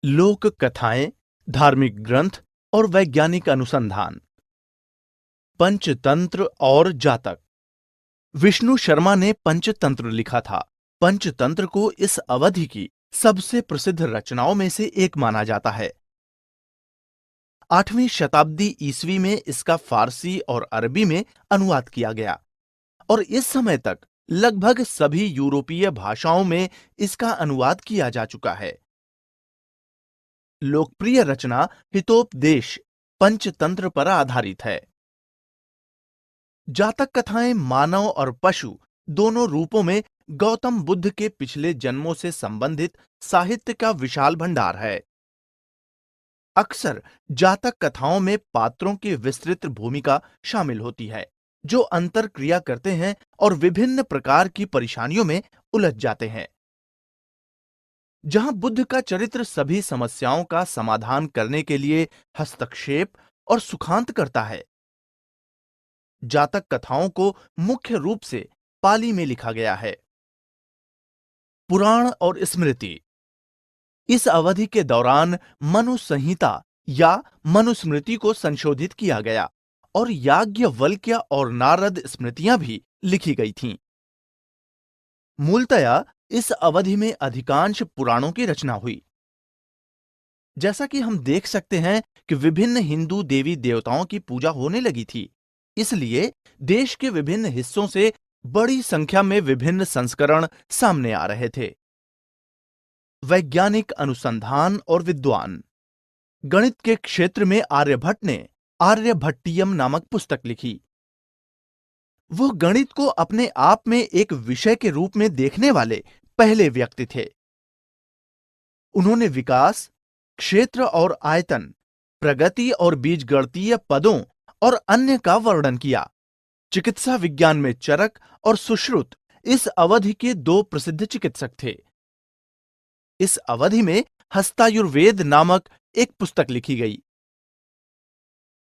लोक कथाएं, धार्मिक ग्रंथ और वैज्ञानिक अनुसंधान। पंचतंत्र और जातक। विष्णु शर्मा ने पंचतंत्र लिखा था। पंचतंत्र को इस अवधि की सबसे प्रसिद्ध रचनाओं में से एक माना जाता है। 8वीं शताब्दी ईस्वी में इसका फारसी और अरबी में अनुवाद किया गया और इस समय तक लगभग सभी यूरोपीय भाषाओं में इसका अनुवाद किया जा चुका है। लोकप्रिय रचना हितोपदेश पंचतंत्र पर आधारित है। जातक कथाएं मानव और पशु दोनों रूपों में गौतम बुद्ध के पिछले जन्मों से संबंधित साहित्य का विशाल भंडार है। अक्सर जातक कथाओं में पात्रों की विस्तृत भूमिका शामिल होती है, जो अंतरक्रिया करते हैं और विभिन्न प्रकार की परेशानियों में उलझ जाते हैं। जहां बुद्ध का चरित्र सभी समस्याओं का समाधान करने के लिए हस्तक्षेप और सुखांत करता है, जातक कथाओं को मुख्य रूप से पाली में लिखा गया है। पुराण और स्मृति। इस अवधि के दौरान मनु संहिता या मनुस्मृति को संशोधित किया गया और याज्ञवल्क्य और नारद स्मृतियां भी लिखी गई थीं। मूलतया इस अवधि में अधिकांश पुराणों की रचना हुई। जैसा कि हम देख सकते हैं कि विभिन्न हिंदू देवी देवताओं की पूजा होने लगी थी, इसलिए देश के विभिन्न हिस्सों से बड़ी संख्या में विभिन्न संस्करण सामने आ रहे थे। वैज्ञानिक अनुसंधान और विद्वान। गणित के क्षेत्र में आर्यभट्ट ने आर्यभट्टियम नामक पुस्तक लिखी। वो गणित को अपने आप में एक विषय के रूप में देखने वाले पहले व्यक्ति थे। उन्होंने विकास, क्षेत्र और आयतन, प्रगति और बीजगणितीय पदों और अन्य का वर्णन किया। चिकित्सा विज्ञान में चरक और सुश्रुत इस अवधि के दो प्रसिद्ध चिकित्सक थे। इस अवधि में हस्तायुर्वेद नामक एक पुस्तक लिखी गई,